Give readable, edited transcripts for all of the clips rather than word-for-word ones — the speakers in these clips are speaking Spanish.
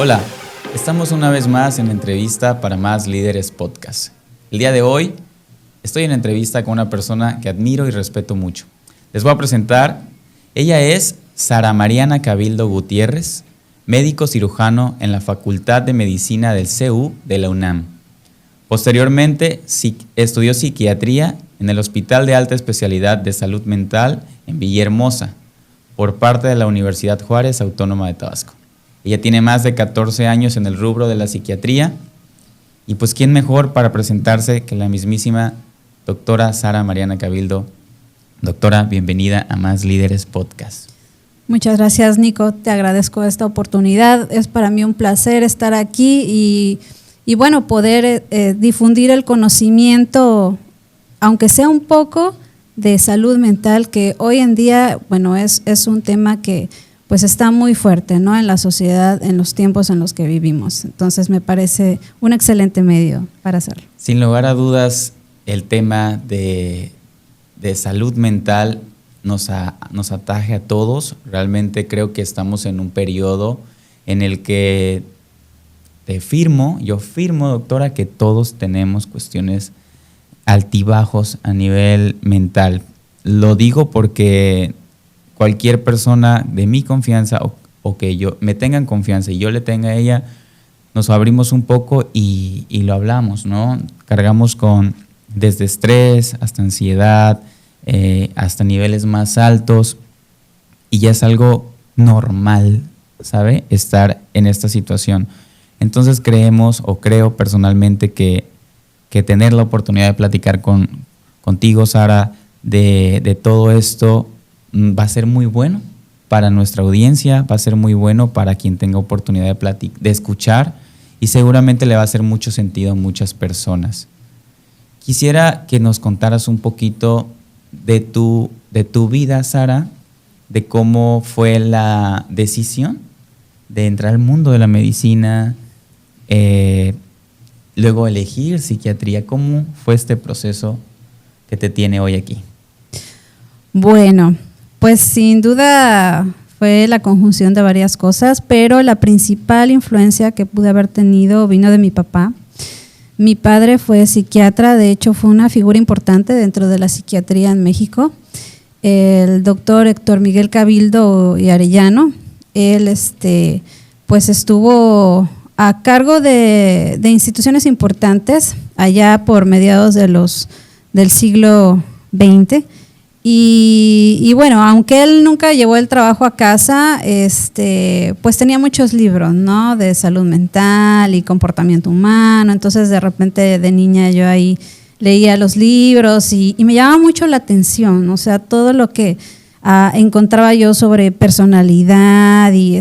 Hola, estamos una vez más en entrevista para Más Líderes Podcast. El día de hoy estoy en entrevista con una persona que admiro y respeto mucho. Les voy a presentar, ella es Sara Mariana Cabildo Gutiérrez, médico cirujano en la Facultad de Medicina del CU de la UNAM. Posteriormente estudió psiquiatría en el Hospital de Alta Especialidad de Salud Mental en Villahermosa por parte de la Universidad Juárez Autónoma de Tabasco. Ella tiene más de 14 años en el rubro de la psiquiatría y pues quién mejor para presentarse que la mismísima doctora Sara Mariana Cabildo. Doctora, bienvenida a Más Líderes Podcast. Muchas gracias, Nico, te agradezco esta oportunidad, es para mí un placer estar aquí y bueno, poder difundir el conocimiento, aunque sea un poco, de salud mental, que hoy en día, bueno, es un tema que pues está muy fuerte, ¿no?, en la sociedad, en los tiempos en los que vivimos. Entonces me parece un excelente medio para hacerlo. Sin lugar a dudas, el tema de salud mental nos ataje a todos. Realmente creo que estamos en un periodo en el que yo firmo, doctora, que todos tenemos cuestiones altibajos a nivel mental. Lo digo porque cualquier persona de mi confianza o que yo me tengan confianza y yo le tenga a ella, nos abrimos un poco y lo hablamos, ¿no? Cargamos con desde estrés hasta ansiedad, hasta niveles más altos, y ya es algo normal, ¿sabe?, estar en esta situación. Entonces creo personalmente que tener la oportunidad de platicar contigo, Sara, de todo esto va a ser muy bueno para nuestra audiencia, va a ser muy bueno para quien tenga oportunidad de escuchar, y seguramente le va a hacer mucho sentido a muchas personas. Quisiera que nos contaras un poquito de tu vida, Sara, de cómo fue la decisión de entrar al mundo de la medicina, luego elegir psiquiatría. ¿Cómo fue este proceso que te tiene hoy aquí? Bueno, pues sin duda fue la conjunción de varias cosas, pero la principal influencia que pude haber tenido vino de mi papá. Mi padre fue psiquiatra, de hecho fue una figura importante dentro de la psiquiatría en México, el doctor Héctor Miguel Cabildo y Arellano. Él pues estuvo a cargo de instituciones importantes allá por mediados del siglo XX. Y bueno, aunque él nunca llevó el trabajo a casa, pues tenía muchos libros, ¿no?, de salud mental y comportamiento humano. Entonces de repente de niña yo ahí leía los libros y me llamaba mucho la atención, o sea, todo lo que encontraba yo sobre personalidad y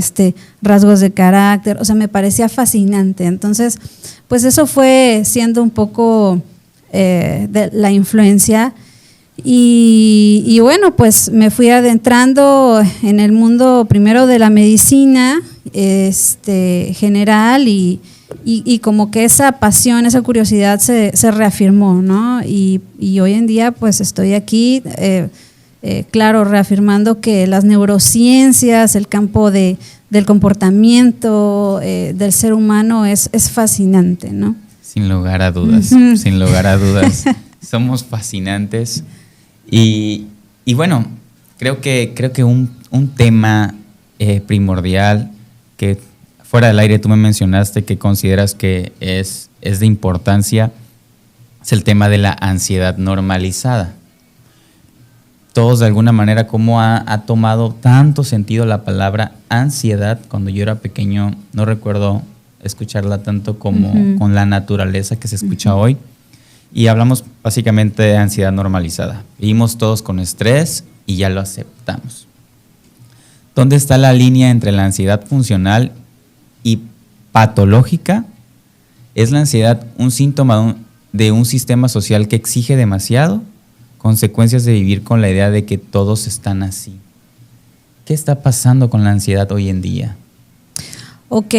rasgos de carácter, o sea, me parecía fascinante. Entonces, pues eso fue siendo un poco de la influencia. Y bueno, pues me fui adentrando en el mundo primero de la medicina general y como que esa pasión, esa curiosidad se reafirmó, ¿no? Y hoy en día pues estoy aquí, claro, reafirmando que las neurociencias, el campo del comportamiento del ser humano es fascinante, ¿no? Sin lugar a dudas, sin lugar a dudas. Somos fascinantes. Y bueno, creo que un tema primordial que fuera del aire tú me mencionaste que consideras que es de importancia es el tema de la ansiedad normalizada. Todos de alguna manera, ¿cómo ha tomado tanto sentido la palabra ansiedad? Cuando yo era pequeño no recuerdo escucharla tanto como con la naturaleza que se escucha hoy. Y hablamos básicamente de ansiedad normalizada. Vivimos todos con estrés y ya lo aceptamos. ¿Dónde está la línea entre la ansiedad funcional y patológica? ¿Es la ansiedad un síntoma de un sistema social que exige demasiado? ¿Consecuencias de vivir con la idea de que todos están así? ¿Qué está pasando con la ansiedad hoy en día? Ok,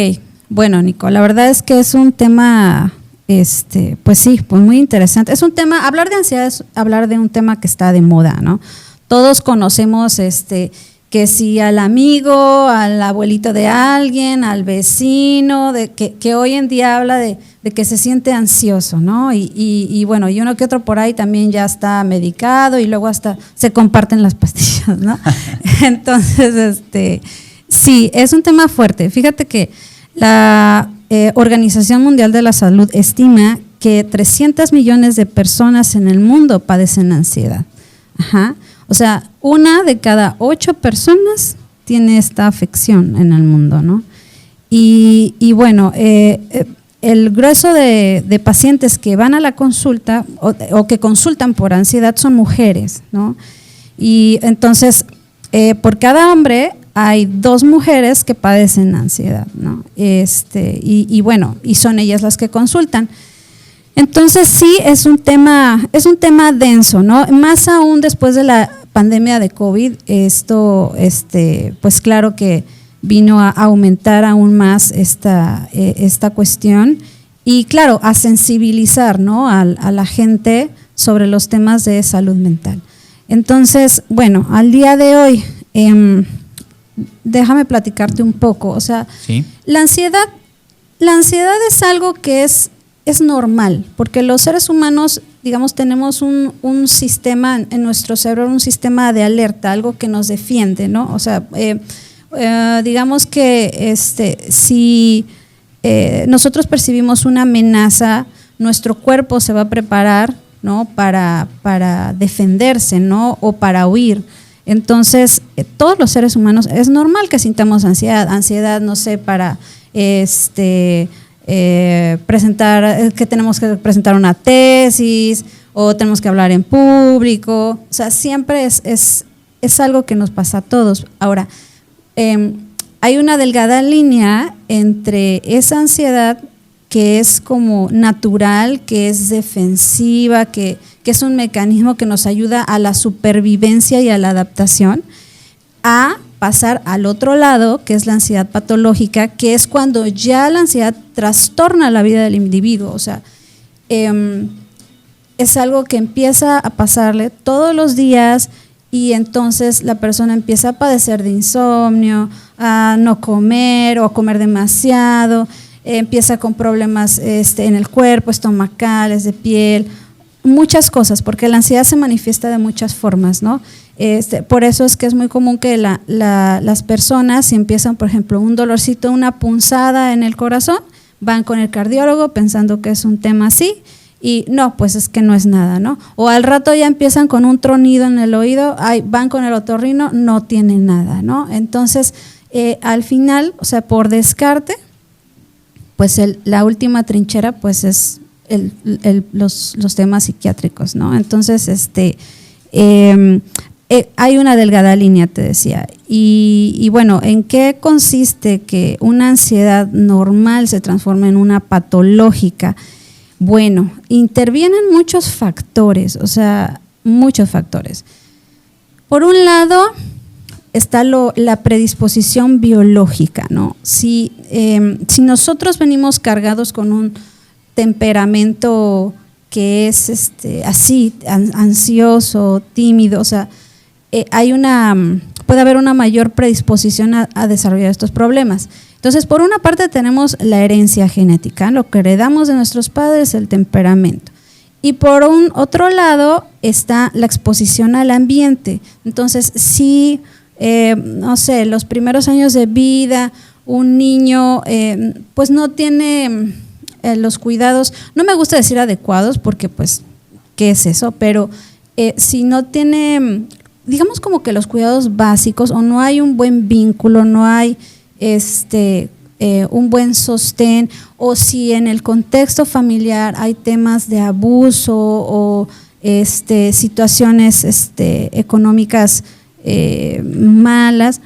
bueno, Nico, la verdad es que es un tema pues sí, pues muy interesante. Es un tema, hablar de ansiedad es hablar de un tema que está de moda, ¿no? Todos conocemos que si al amigo, al abuelito de alguien, al vecino, que hoy en día habla de que se siente ansioso, ¿no? Y bueno, y uno que otro por ahí también ya está medicado y luego hasta se comparten las pastillas, ¿no? Entonces, sí, es un tema fuerte. Fíjate que la Organización Mundial de la Salud estima que 300 millones de personas en el mundo padecen ansiedad. Ajá. O sea, 1 de cada 8 personas tiene esta afección en el mundo, ¿no? Y bueno, el grueso de pacientes que van a la consulta o que consultan por ansiedad son mujeres, ¿no? Y entonces, por cada hombre hay 2 mujeres que padecen ansiedad, ¿no? Y bueno, y son ellas las que consultan. Entonces sí es un tema denso, ¿no? Más aún después de la pandemia de COVID, esto, pues claro que vino a aumentar aún más esta cuestión y claro, a sensibilizar, ¿no? a la gente sobre los temas de salud mental. Entonces, bueno, al día de hoy, déjame platicarte un poco, o sea, ¿sí? La ansiedad es algo que es normal, porque los seres humanos, digamos, tenemos un sistema en nuestro cerebro, un sistema de alerta, algo que nos defiende, ¿no? O sea, digamos que si nosotros percibimos una amenaza, nuestro cuerpo se va a preparar, ¿no? para defenderse, ¿no? O para huir. Entonces, todos los seres humanos es normal que sintamos ansiedad, no sé, para presentar, que tenemos que presentar una tesis o tenemos que hablar en público, o sea, siempre es algo que nos pasa a todos. Ahora, hay una delgada línea entre esa ansiedad que es como natural, que es defensiva, que es un mecanismo que nos ayuda a la supervivencia y a la adaptación, a pasar al otro lado, que es la ansiedad patológica, que es cuando ya la ansiedad trastorna la vida del individuo. O sea, es algo que empieza a pasarle todos los días y entonces la persona empieza a padecer de insomnio, a no comer o a comer demasiado, empieza con problemas en el cuerpo, estomacales, de piel, muchas cosas, porque la ansiedad se manifiesta de muchas formas, ¿no? Por eso es que es muy común que las personas, si empiezan, por ejemplo, un dolorcito, una punzada en el corazón, van con el cardiólogo pensando que es un tema así y no, pues es que no es nada, ¿no? O al rato ya empiezan con un tronido en el oído, van con el otorrino, no tiene nada, ¿no? Entonces, al final, o sea, por descarte, pues la última trinchera pues es los temas psiquiátricos, ¿no? Entonces, hay una delgada línea, te decía, y bueno, ¿en qué consiste que una ansiedad normal se transforme en una patológica? Bueno, intervienen muchos factores, o sea, muchos factores. Por un lado está la predisposición biológica, ¿no? Si nosotros venimos cargados con un temperamento que es así, ansioso, tímido, o sea, puede haber una mayor predisposición a desarrollar estos problemas. Entonces, por una parte tenemos la herencia genética, lo que heredamos de nuestros padres, el temperamento. Y por un otro lado está la exposición al ambiente. Entonces, si, no sé, los primeros años de vida, un niño pues no tiene los cuidados, no me gusta decir adecuados porque pues, ¿qué es eso? Pero si no tiene, digamos como que los cuidados básicos o no hay un buen vínculo, no hay un buen sostén, o si en el contexto familiar hay temas de abuso o situaciones económicas malas,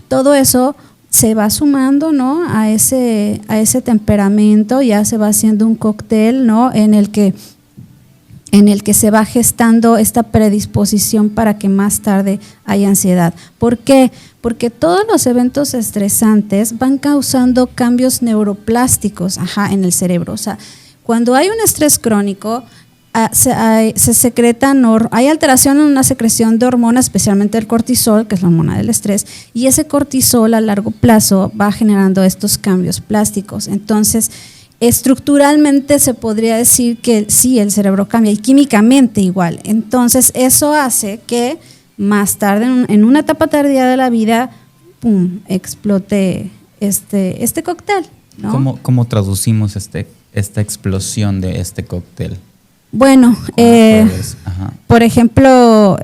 todo eso se va sumando, ¿no? a ese temperamento, ya se va haciendo un cóctel, ¿no? en el que se va gestando esta predisposición para que más tarde haya ansiedad. ¿Por qué? Porque todos los eventos estresantes van causando cambios neuroplásticos en el cerebro. O sea, cuando hay un estrés crónico, se secretan, hay alteración en una secreción de hormonas, especialmente el cortisol, que es la hormona del estrés, y ese cortisol a largo plazo va generando estos cambios plásticos. Entonces, estructuralmente se podría decir que sí, el cerebro cambia, y químicamente igual. Entonces, eso hace que más tarde, en una etapa tardía de la vida, ¡pum!, explote este cóctel, ¿no? ¿Cómo traducimos esta explosión de este cóctel? Bueno, por ejemplo,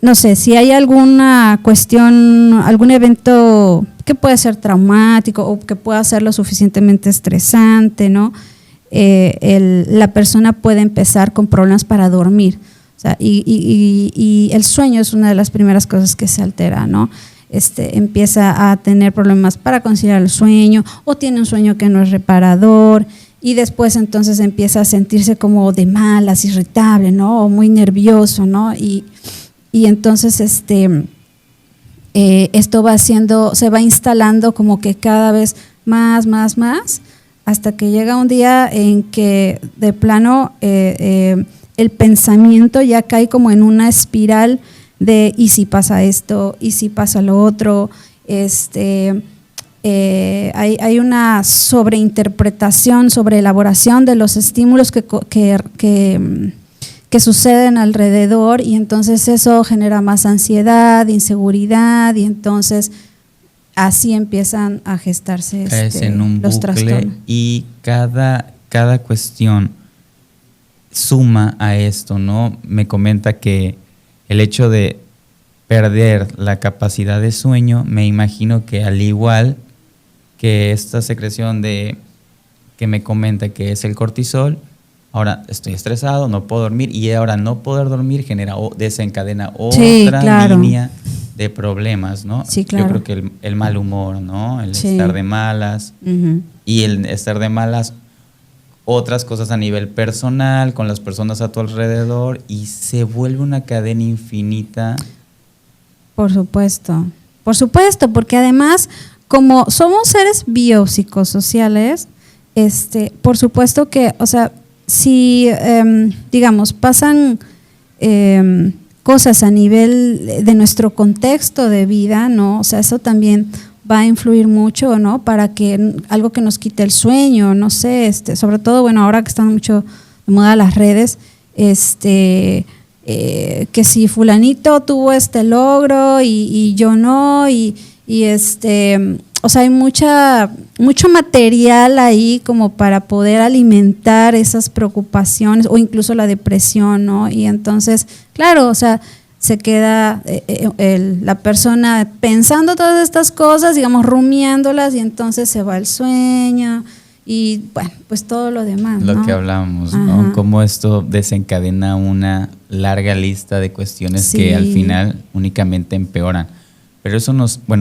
no sé, si hay alguna cuestión, algún evento que puede ser traumático o que pueda ser lo suficientemente estresante, ¿no? La persona puede empezar con problemas para dormir. O sea, y el sueño es una de las primeras cosas que se altera, ¿no? Empieza a tener problemas para conciliar el sueño, o tiene un sueño que no es reparador, y después entonces empieza a sentirse como de malas, irritable, ¿no? O muy nervioso, ¿no? Y entonces esto se va instalando como que cada vez más, hasta que llega un día en que de plano el pensamiento ya cae como en una espiral de ¿y si pasa esto? ¿Y si pasa lo otro? Hay una sobreinterpretación, sobreelaboración de los estímulos que suceden alrededor, y entonces eso genera más ansiedad, inseguridad, y entonces así empiezan a gestarse en un los bucle, trastornos. y cada cuestión suma a esto, ¿no? Me comenta que el hecho de perder la capacidad de sueño, me imagino que al igual que esta secreción que me comenta que es el cortisol, ahora estoy estresado, no puedo dormir, y ahora no poder dormir desencadena otra línea de problemas, ¿no? Sí, claro. Yo creo que el mal humor, ¿no? El sí. estar de malas, y el estar de malas, otras cosas a nivel personal, con las personas a tu alrededor, y se vuelve una cadena infinita. Por supuesto, porque además, como somos seres biopsicosociales, por supuesto que, o sea, si, digamos, pasan cosas a nivel de nuestro contexto de vida, ¿no? O sea, eso también va a influir mucho, ¿no? Para que algo que nos quite el sueño, no sé, sobre todo, bueno, ahora que están mucho de moda las redes, que si fulanito tuvo este logro y yo no, o sea, hay mucho material ahí como para poder alimentar esas preocupaciones o incluso la depresión, ¿no? Y entonces, claro, o sea, se queda la persona pensando todas estas cosas, digamos, rumiándolas, y entonces se va el sueño y, bueno, pues todo lo demás, Lo ¿no? que hablábamos, ¿no? Cómo esto desencadena una larga lista de cuestiones que al final únicamente empeoran. Pero eso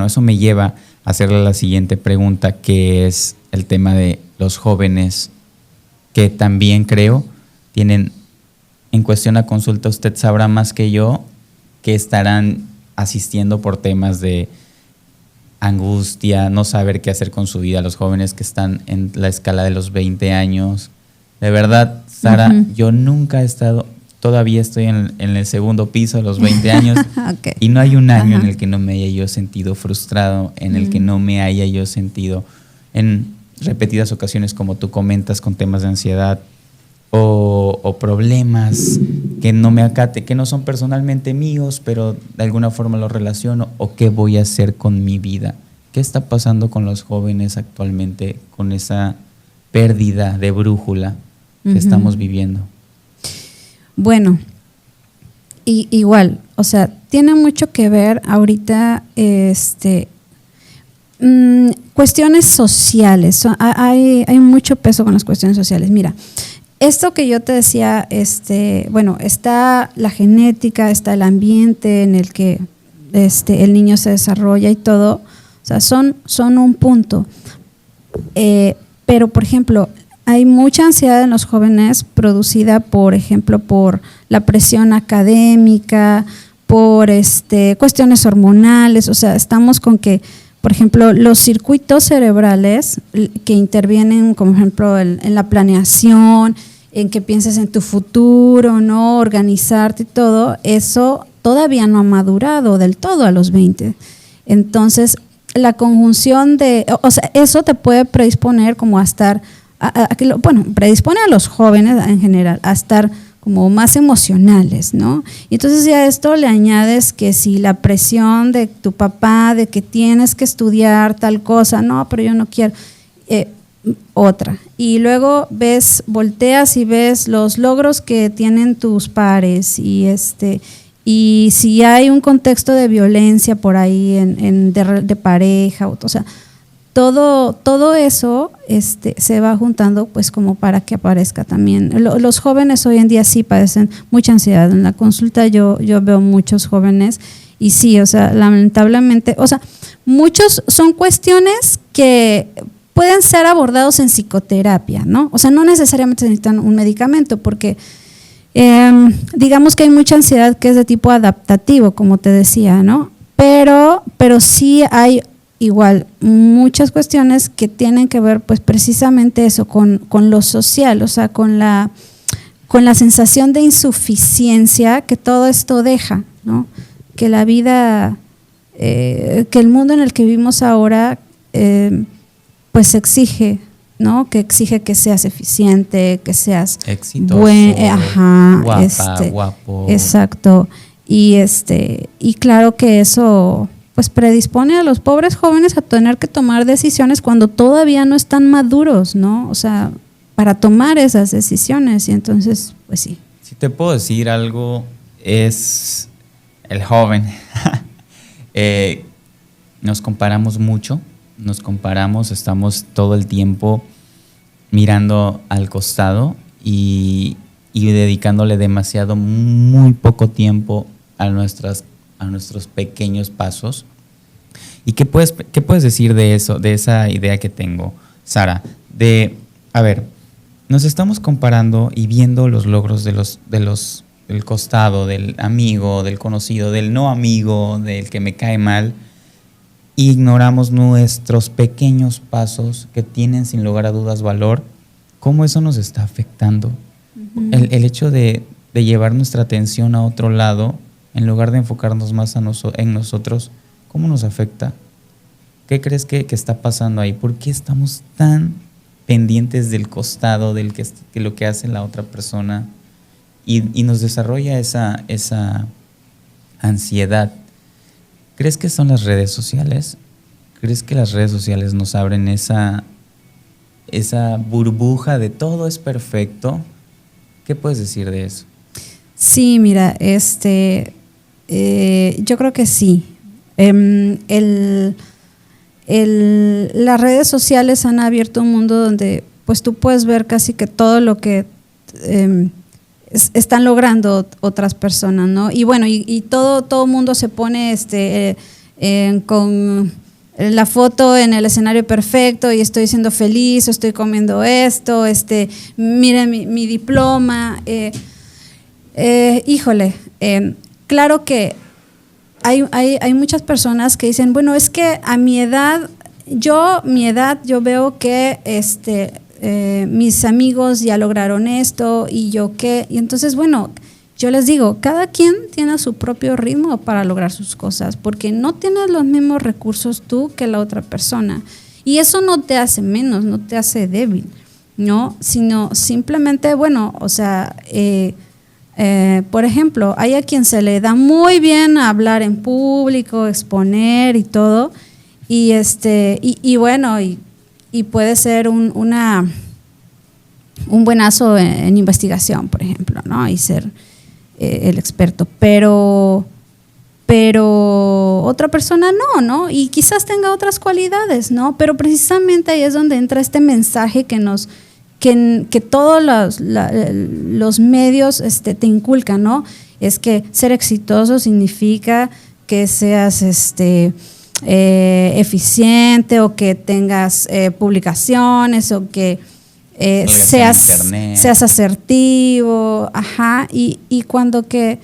eso me lleva a hacerle la siguiente pregunta, que es el tema de los jóvenes, que también creo tienen, en cuestión a consulta, usted sabrá más que yo, que estarán asistiendo por temas de angustia, no saber qué hacer con su vida, los jóvenes que están en la escala de los 20 años. De verdad, Sara, yo nunca he estado, todavía estoy en el segundo piso de los 20 años Okay. Y no hay un año en el que no me haya yo sentido frustrado, en el que no me haya yo sentido en repetidas ocasiones, como tú comentas, con temas de ansiedad o problemas que no me acate, que no son personalmente míos, pero de alguna forma los relaciono, o qué voy a hacer con mi vida. ¿Qué está pasando con los jóvenes actualmente con esa pérdida de brújula que estamos viviendo? Bueno, igual, o sea, tiene mucho que ver ahorita cuestiones sociales. Hay mucho peso con las cuestiones sociales. Mira, esto que yo te decía, bueno, está la genética, está el ambiente en el que el niño se desarrolla y todo, o sea, son un punto. Pero, por ejemplo, hay mucha ansiedad en los jóvenes producida, por ejemplo, por la presión académica, por cuestiones hormonales. O sea, estamos con que por ejemplo, los circuitos cerebrales que intervienen, como ejemplo, en la planeación, en que pienses en tu futuro, ¿no? Organizarte y todo, eso todavía no ha madurado del todo a los 20. Entonces, la conjunción o sea, eso te puede predisponer como a estar, predispone a los jóvenes en general a estar como más emocionales, ¿no? Y entonces ya a esto le añades que si la presión de tu papá, de que tienes que estudiar tal cosa, no, pero yo no quiero, otra. Y luego volteas y ves los logros que tienen tus pares y si hay un contexto de violencia por ahí de pareja, o sea, todo eso se va juntando pues como para que aparezca también. Los jóvenes hoy en día sí padecen mucha ansiedad. En la consulta yo veo muchos jóvenes y sí, o sea, lamentablemente, o sea, muchos son cuestiones que pueden ser abordados en psicoterapia, ¿no? O sea, no necesariamente necesitan un medicamento porque digamos que hay mucha ansiedad que es de tipo adaptativo, como te decía, ¿no? Pero sí hay igual muchas cuestiones que tienen que ver pues precisamente eso con lo social, o sea, con la sensación de insuficiencia que todo esto deja, ¿no? Que la vida, que el mundo en el que vivimos ahora pues exige, ¿no? Que exige que seas eficiente, que seas exitoso, guapa, guapo. Exacto. Y claro que eso pues predispone a los pobres jóvenes a tener que tomar decisiones cuando todavía no están maduros, ¿no? O sea, para tomar esas decisiones. Y entonces, pues sí. Si te puedo decir algo, es el joven. Nos comparamos mucho, estamos todo el tiempo mirando al costado y dedicándole muy poco tiempo a nuestros pequeños pasos. ¿Y qué puedes decir de eso, de esa idea que tengo, Sara? Nos estamos comparando y viendo los logros del costado, del amigo, del conocido, del no amigo, del que me cae mal, e ignoramos nuestros pequeños pasos que tienen sin lugar a dudas valor. ¿Cómo eso nos está afectando? Uh-huh. El hecho de llevar nuestra atención a otro lado, en lugar de enfocarnos más en nosotros, ¿cómo nos afecta? ¿Qué crees que está pasando ahí? ¿Por qué estamos tan pendientes del costado, que lo que hace la otra persona y nos desarrolla esa ansiedad? ¿Crees que son las redes sociales? ¿Crees que las redes sociales nos abren esa burbuja de todo es perfecto? ¿Qué puedes decir de eso? Sí, mira, yo creo que sí. Las redes sociales han abierto un mundo donde pues tú puedes ver casi que todo lo que están logrando otras personas, ¿no? Y bueno, y todo mundo se pone con la foto en el escenario perfecto y estoy siendo feliz, o estoy comiendo esto, miren mi diploma. Claro que hay muchas personas que dicen, bueno, es que a mi edad yo veo que mis amigos ya lograron esto y yo qué. Y entonces, bueno, yo les digo, cada quien tiene su propio ritmo para lograr sus cosas, porque no tienes los mismos recursos tú que la otra persona. Y eso no te hace menos, no te hace débil, ¿no? Sino simplemente, bueno, o sea, por ejemplo, hay a quien se le da muy bien hablar en público, exponer y todo, y bueno, y puede ser un buenazo en investigación, por ejemplo, ¿no? Y ser el experto, pero otra persona no, y quizás tenga otras cualidades, ¿no? Pero precisamente ahí es donde entra este mensaje que todos los medios te inculcan, ¿no? Es que ser exitoso significa que seas eficiente, o que tengas publicaciones, o que seas asertivo, y cuando que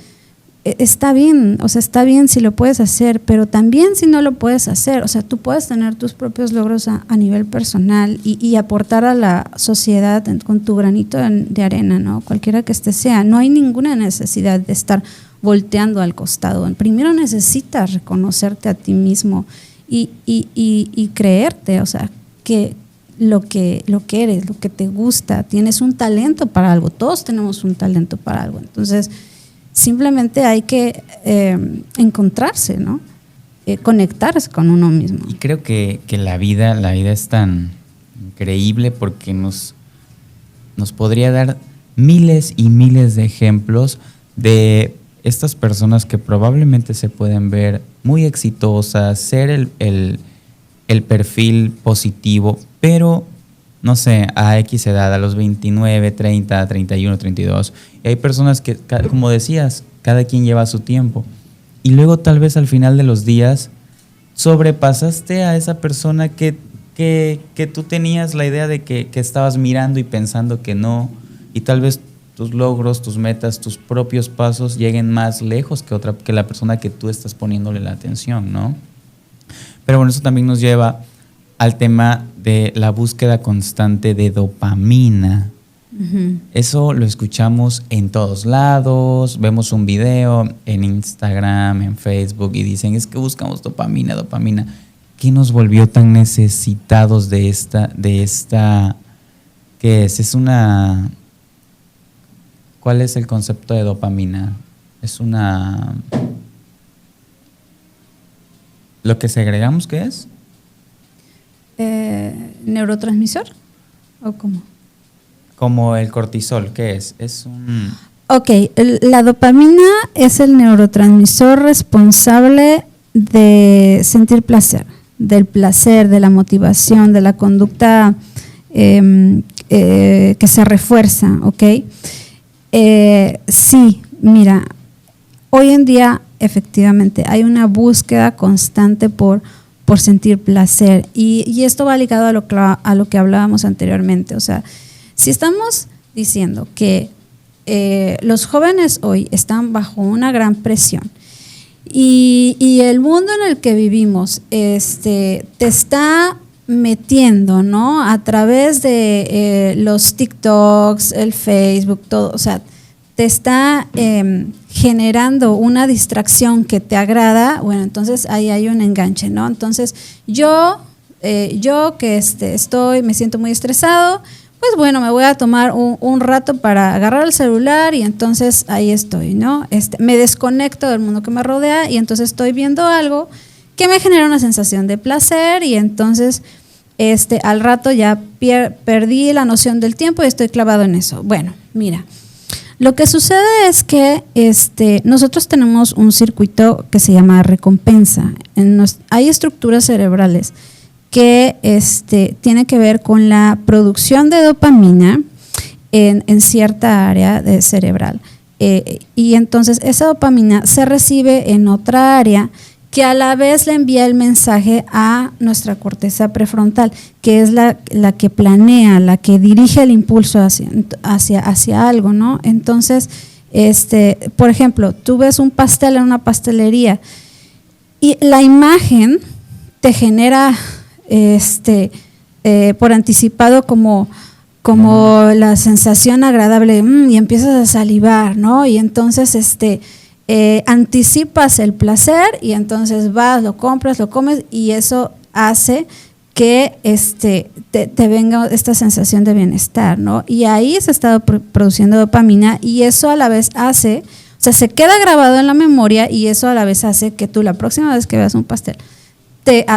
está bien, o sea, está bien si lo puedes hacer, pero también si no lo puedes hacer, o sea, tú puedes tener tus propios logros a nivel personal y aportar a la sociedad con tu granito de arena, ¿no? Cualquiera que este sea, no hay ninguna necesidad de estar volteando al costado. Primero necesitas reconocerte a ti mismo y creerte, o sea, que lo que eres, lo que te gusta, tienes un talento para algo, todos tenemos un talento para algo, entonces simplemente hay que encontrarse, ¿no? Conectarse con uno mismo. Y creo que la vida es tan increíble porque nos podría dar miles y miles de ejemplos de estas personas que probablemente se pueden ver muy exitosas, ser el perfil positivo, pero no sé, a X edad, a los 29, 30, 31, 32. Y hay personas que, como decías, cada quien lleva su tiempo. Y luego tal vez al final de los días sobrepasaste a esa persona que tú tenías la idea de que estabas mirando y pensando que no. Y tal vez tus logros, tus metas, tus propios pasos lleguen más lejos que la persona que tú estás poniéndole la atención, ¿no? Pero bueno, eso también nos lleva al tema de la búsqueda constante de dopamina. Uh-huh. Eso lo escuchamos en todos lados, vemos un video en Instagram, en Facebook y dicen, es que buscamos dopamina. ¿Qué nos volvió tan necesitados de esta? ¿Qué es? Es una... ¿Cuál es el concepto de dopamina? Es una... ¿Lo que segregamos qué es? ¿Neurotransmisor? ¿O cómo? Como el cortisol, ¿qué es? Es un... Ok, la dopamina es el neurotransmisor responsable de sentir placer, del placer, de la motivación, de la conducta que se refuerza, ¿ok? Sí, mira, hoy en día efectivamente hay una búsqueda constante por sentir placer y esto va ligado a lo que hablábamos anteriormente. O sea, si estamos diciendo que los jóvenes hoy están bajo una gran presión y el mundo en el que vivimos te está metiendo, ¿no? A través de los TikToks, el Facebook, todo, o sea, te está generando una distracción que te agrada, bueno, entonces ahí hay un enganche, ¿no? Entonces yo que me siento muy estresado, pues bueno, me voy a tomar un rato para agarrar el celular y entonces ahí estoy, ¿no? Me desconecto del mundo que me rodea y entonces estoy viendo algo que me genera una sensación de placer y entonces al rato ya perdí la noción del tiempo y estoy clavado en eso. Bueno, mira, lo que sucede es que nosotros tenemos un circuito que se llama recompensa. Hay estructuras cerebrales que tienen que ver con la producción de dopamina en cierta área cerebral. Y entonces esa dopamina se recibe en otra área que a la vez le envía el mensaje a nuestra corteza prefrontal, que es la que planea, la que dirige el impulso hacia algo, ¿no? Entonces, por ejemplo, tú ves un pastel en una pastelería y la imagen te genera por anticipado como la sensación agradable y empiezas a salivar, ¿no? Y entonces anticipas el placer y entonces vas, lo compras, lo comes y eso hace que te venga esta sensación de bienestar, ¿no? Y ahí se está produciendo dopamina y eso a la vez hace, o sea, se queda grabado en la memoria y eso a la vez hace que tú la próxima vez que veas un pastel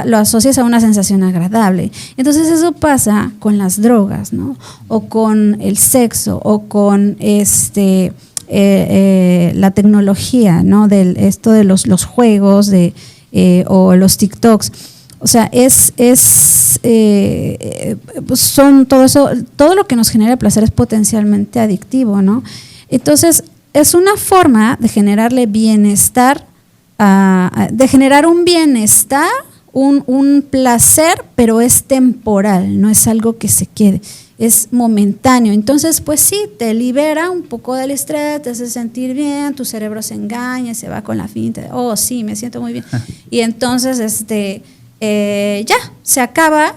lo asocias a una sensación agradable. Entonces eso pasa con las drogas, ¿no? O con el sexo o con la tecnología, ¿no? Esto de los juegos o los TikToks. O sea, son todo eso, todo lo que nos genera placer es potencialmente adictivo, ¿no? Entonces, es una forma de generarle bienestar, de generar un bienestar un placer, pero es temporal, no es algo que se quede, es momentáneo. Entonces, pues sí, te libera un poco del estrés, te hace sentir bien, tu cerebro se engaña, se va con la finta de, oh, sí, me siento muy bien. Y entonces, ya, se acaba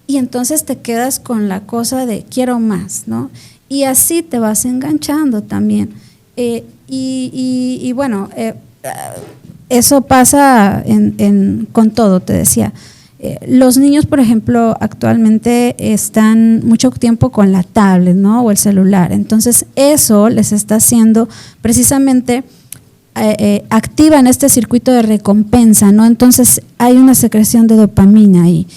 y entonces te quedas con la cosa de quiero más, ¿no? Y así te vas enganchando también. Y bueno, eso pasa con todo, te decía. Los niños, por ejemplo, actualmente están mucho tiempo con la tablet, ¿no? O el celular. Entonces, eso les está haciendo precisamente activan este circuito de recompensa, ¿no? Entonces, hay una secreción de dopamina ahí.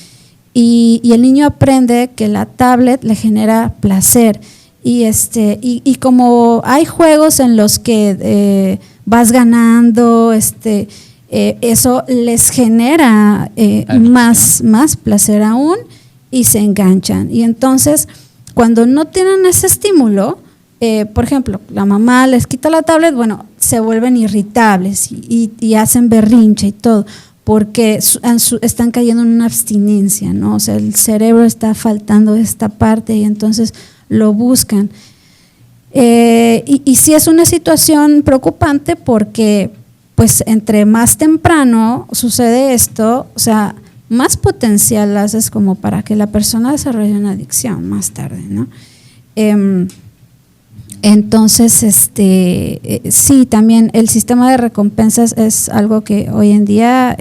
Y el niño aprende que la tablet le genera placer. Y como hay juegos en los que vas ganando, eso les genera más placer aún y se enganchan. Y entonces, cuando no tienen ese estímulo, por ejemplo, la mamá les quita la tablet, bueno, se vuelven irritables y hacen berrinche y todo, porque están cayendo en una abstinencia, ¿no? O sea, el cerebro está faltando esta parte y entonces lo buscan. Y sí es una situación preocupante porque pues entre más temprano sucede esto, o sea, más potencial haces como para que la persona desarrolle una adicción más tarde, ¿no? Entonces, sí, también el sistema de recompensas es algo que hoy en día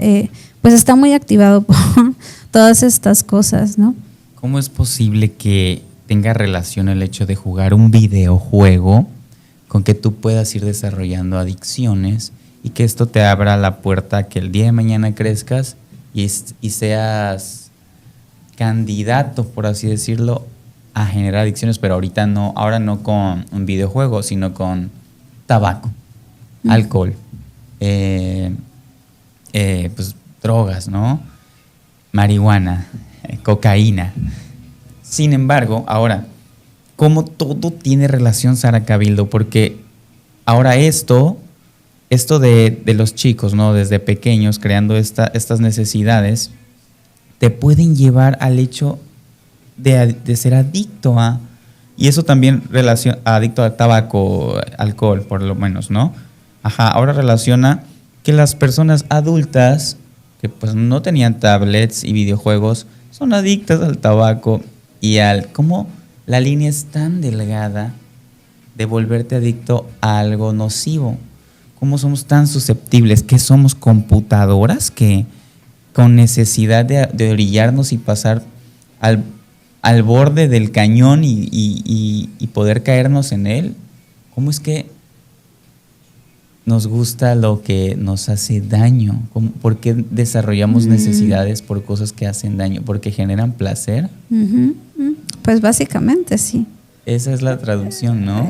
pues está muy activado por todas estas cosas, ¿no? ¿Cómo es posible que tenga relación el hecho de jugar un videojuego con que tú puedas ir desarrollando adicciones y que esto te abra la puerta a que el día de mañana crezcas y seas candidato, por así decirlo, a generar adicciones, pero ahora no con un videojuego, sino con tabaco, alcohol, pues drogas, ¿no? Marihuana, cocaína. Sin embargo, ahora, ¿cómo todo tiene relación, Sara Cabildo? Porque ahora esto de los chicos, ¿no? Desde pequeños creando estas necesidades, te pueden llevar al hecho de ser adicto a, y eso también adicto al tabaco, alcohol, por lo menos, ¿no? Ahora relaciona que las personas adultas que pues no tenían tablets y videojuegos son adictas al tabaco y cómo la línea es tan delgada de volverte adicto a algo nocivo. ¿Cómo somos tan susceptibles? ¿Que somos computadoras que con necesidad de orillarnos y pasar al borde del cañón y poder caernos en él? ¿Cómo es que nos gusta lo que nos hace daño? ¿Por qué desarrollamos necesidades por cosas que hacen daño? ¿Porque generan placer? Pues básicamente sí. Esa es la traducción, ¿no?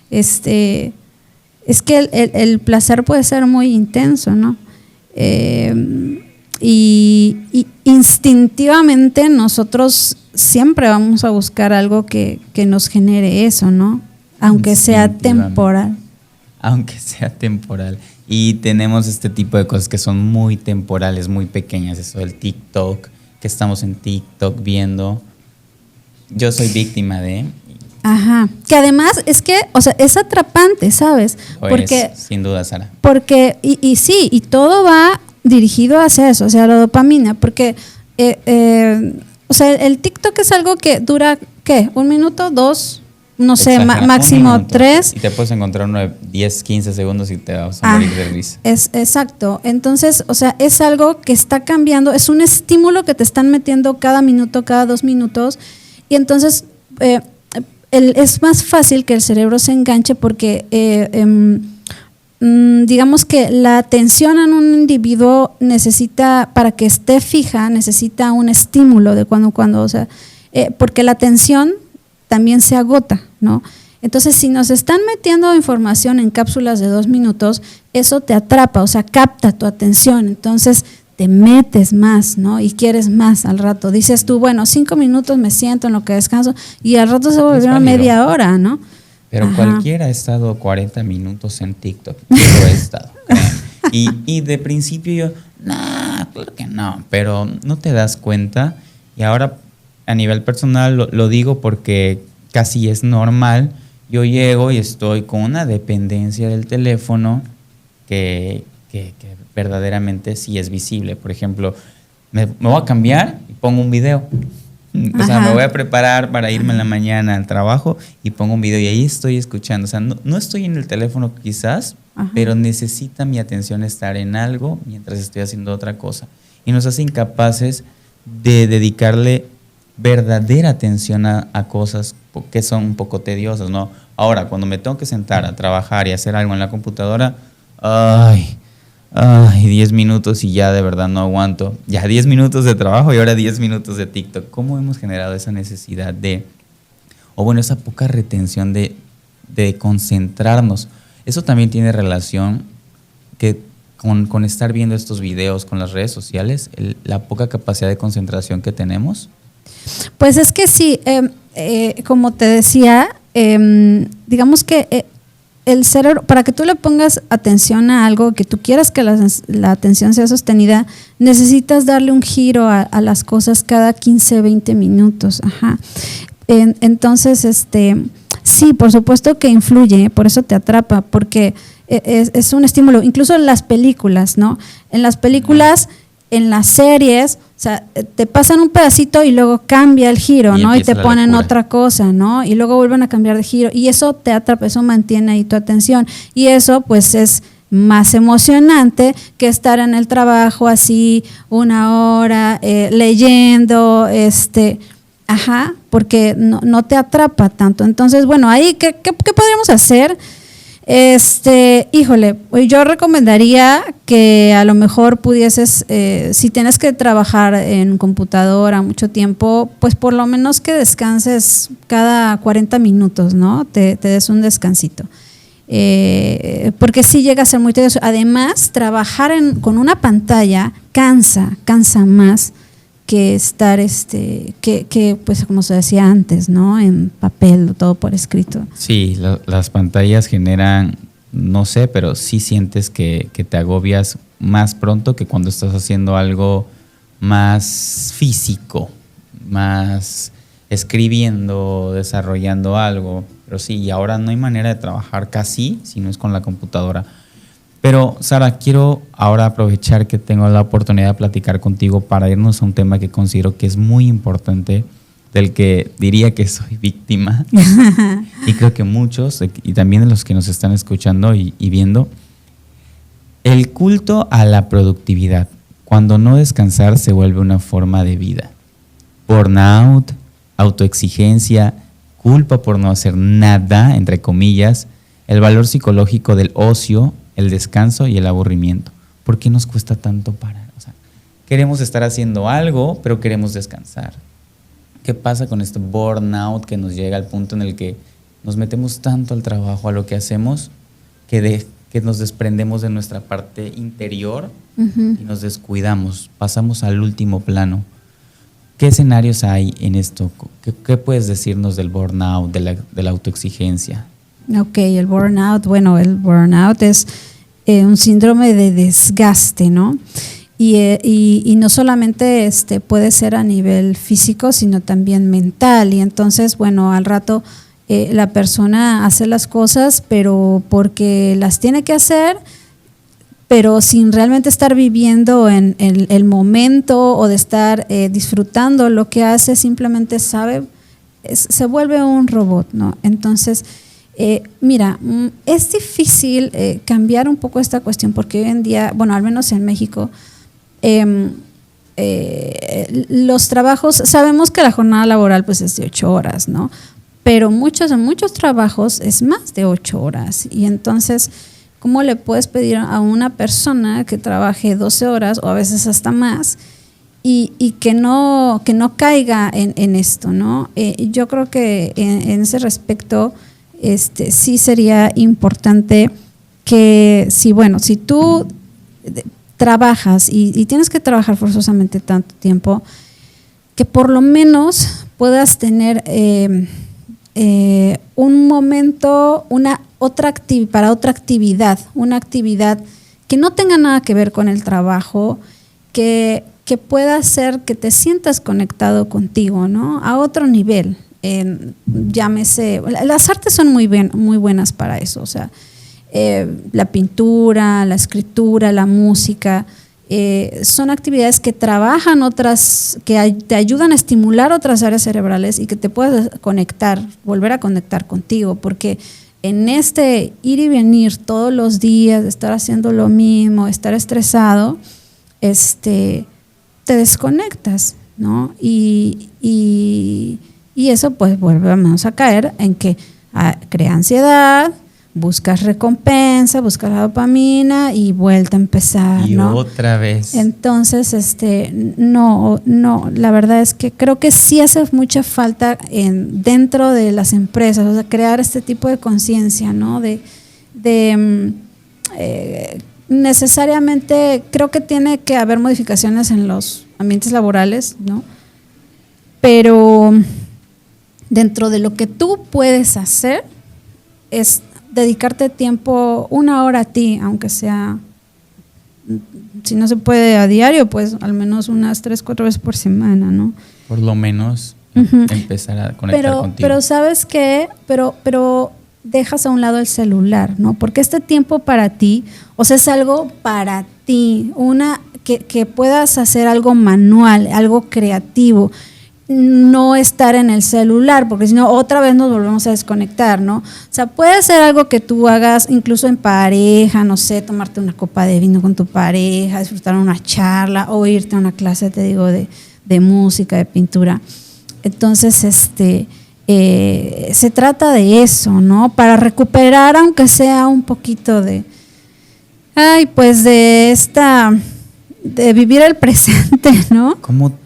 Es que el placer puede ser muy intenso, ¿no? Y instintivamente nosotros siempre vamos a buscar algo que nos genere eso, ¿no? Aunque sea temporal. Aunque sea temporal. Y tenemos este tipo de cosas que son muy temporales, muy pequeñas. Eso del TikTok, que estamos en TikTok viendo. Yo soy víctima de... Que además es que, o sea, es atrapante, ¿sabes? Porque sin duda, Sara. Porque, y sí, y todo va dirigido hacia eso, o sea, la dopamina, porque, o sea, el TikTok es algo que dura, ¿qué? ¿1 minuto? ¿2? No sé, máximo 3. Y te puedes encontrar uno de 10, 15 segundos y te vas a morir de risa. Exacto. Entonces, o sea, es algo que está cambiando, es un estímulo que te están metiendo cada minuto, cada 2 minutos, y entonces es más fácil que el cerebro se enganche porque digamos que la atención en un individuo necesita, para que esté fija, necesita un estímulo de cuando en cuando, o sea, porque la atención también se agota, ¿no? Entonces, si nos están metiendo información en cápsulas de 2 minutos, eso te atrapa, o sea, capta tu atención, entonces te metes más, ¿no? Y quieres más al rato. Dices tú, bueno, 5 minutos me siento en lo que descanso y al rato se volvieron media hora, ¿no? Pero cualquiera ha estado 40 minutos en TikTok. Yo he estado. Y de principio yo, No, claro que no, pero no te das cuenta. Y ahora a nivel personal lo digo porque casi es normal. Yo llego y estoy con una dependencia del teléfono que verdaderamente sí es visible. Por ejemplo, me voy a cambiar y pongo un video. O sea, me voy a preparar para irme en la mañana al trabajo y pongo un video y ahí estoy escuchando. O sea, no estoy en el teléfono quizás, pero necesita mi atención estar en algo mientras estoy haciendo otra cosa. Y nos hace incapaces de dedicarle verdadera atención a cosas que son un poco tediosas, ¿no? Ahora, cuando me tengo que sentar a trabajar y hacer algo en la computadora, 10 minutos y ya de verdad no aguanto. Ya 10 minutos de trabajo y ahora 10 minutos de TikTok. ¿Cómo hemos generado esa necesidad esa poca retención de concentrarnos? Eso también tiene relación con estar viendo estos videos, con las redes sociales, la poca capacidad de concentración que tenemos. Pues es que sí, como te decía, digamos que el cerebro, para que tú le pongas atención a algo, que tú quieras que la atención sea sostenida, necesitas darle un giro a las cosas cada 15, 20 minutos. Entonces, sí, por supuesto que influye, por eso te atrapa, porque es un estímulo. Incluso en las películas, ¿no? En las películas, en las series, o sea, te pasan un pedacito y luego cambia el giro, ¿no? Y te ponen otra cosa, ¿no? Y luego vuelven a cambiar de giro. Y eso te atrapa, eso mantiene ahí tu atención. Y eso, pues, es más emocionante que estar en el trabajo así 1 hora, leyendo, porque no te atrapa tanto. Entonces, bueno, ahí, ¿qué podríamos hacer? Híjole, yo recomendaría que a lo mejor pudieses, si tienes que trabajar en computadora mucho tiempo, pues por lo menos que descanses cada 40 minutos, ¿no? Te des un descansito. Porque sí llega a ser muy tedioso. Además, trabajar con una pantalla cansa más que estar, que pues como se decía antes, ¿no? En papel, todo por escrito. Sí, las pantallas generan, no sé, pero sí sientes que te agobias más pronto que cuando estás haciendo algo más físico, más escribiendo, desarrollando algo. Pero sí, y ahora no hay manera de trabajar casi si no es con la computadora. Pero, Sara, quiero ahora aprovechar que tengo la oportunidad de platicar contigo para irnos a un tema que considero que es muy importante, del que diría que soy víctima. Y creo que muchos, y también los que nos están escuchando y viendo, el culto a la productividad. Cuando no descansar se vuelve una forma de vida. Burnout, autoexigencia, culpa por no hacer nada, entre comillas, el valor psicológico del ocio, el descanso y el aburrimiento. ¿Por qué nos cuesta tanto parar? O sea, queremos estar haciendo algo, pero queremos descansar. ¿Qué pasa con este burnout que nos llega al punto en el que nos metemos tanto al trabajo, a lo que hacemos, que nos desprendemos de nuestra parte interior y nos descuidamos, pasamos al último plano? ¿Qué escenarios hay en esto? ¿Qué puedes decirnos del burnout, de la autoexigencia? Ok, el burnout es un síndrome de desgaste, ¿no? Y no solamente puede ser a nivel físico, sino también mental. Y entonces, bueno, al rato la persona hace las cosas, pero porque las tiene que hacer, pero sin realmente estar viviendo en el momento o de estar disfrutando lo que hace, simplemente se vuelve un robot, ¿no? Entonces, mira, es difícil cambiar un poco esta cuestión porque hoy en día, bueno, al menos en México, los trabajos, sabemos que la jornada laboral pues es de 8 horas, ¿no? Pero en muchos trabajos es más de 8 horas. Y entonces, ¿cómo le puedes pedir a una persona que trabaje 12 horas o a veces hasta más y que no caiga en esto, ¿no? Yo creo que en ese respecto sí sería importante que si tú trabajas y tienes que trabajar forzosamente tanto tiempo, que por lo menos puedas tener un momento, para otra actividad, una actividad que no tenga nada que ver con el trabajo, que pueda hacer que te sientas conectado contigo, ¿no? A otro nivel. Llámese, las artes son muy buenas para eso, o sea, la pintura, la escritura, la música, son actividades que trabajan que te ayudan a estimular otras áreas cerebrales y que te puedas conectar, volver a conectar contigo, porque en este ir y venir todos los días, estar haciendo lo mismo, estar estresado, te desconectas, ¿no? Y eso pues volvemos a caer en que crea ansiedad, buscas recompensa, buscas la dopamina y vuelta a empezar, y ¿no? otra vez. Entonces, no, la verdad es que creo que sí hace mucha falta dentro de las empresas, o sea, crear este tipo de conciencia, ¿no? Necesariamente creo que tiene que haber modificaciones en los ambientes laborales, ¿no? Pero dentro de lo que tú puedes hacer es dedicarte tiempo, 1 hora a ti, aunque sea, si no se puede a diario, pues al menos unas 3-4 veces por semana, ¿no? Por lo menos empezar a conectar contigo. Pero ¿sabes qué? Pero dejas a un lado el celular, ¿no? Porque este tiempo para ti, o sea, es algo para ti, que puedas hacer algo manual, algo creativo, no estar en el celular, porque si no, otra vez nos volvemos a desconectar, ¿no? O sea, puede ser algo que tú hagas incluso en pareja, no sé, tomarte una copa de vino con tu pareja, disfrutar una charla o irte a una clase, te digo, de música, de pintura. Entonces, se trata de eso, ¿no? Para recuperar, aunque sea un poquito de vivir el presente, ¿no? Como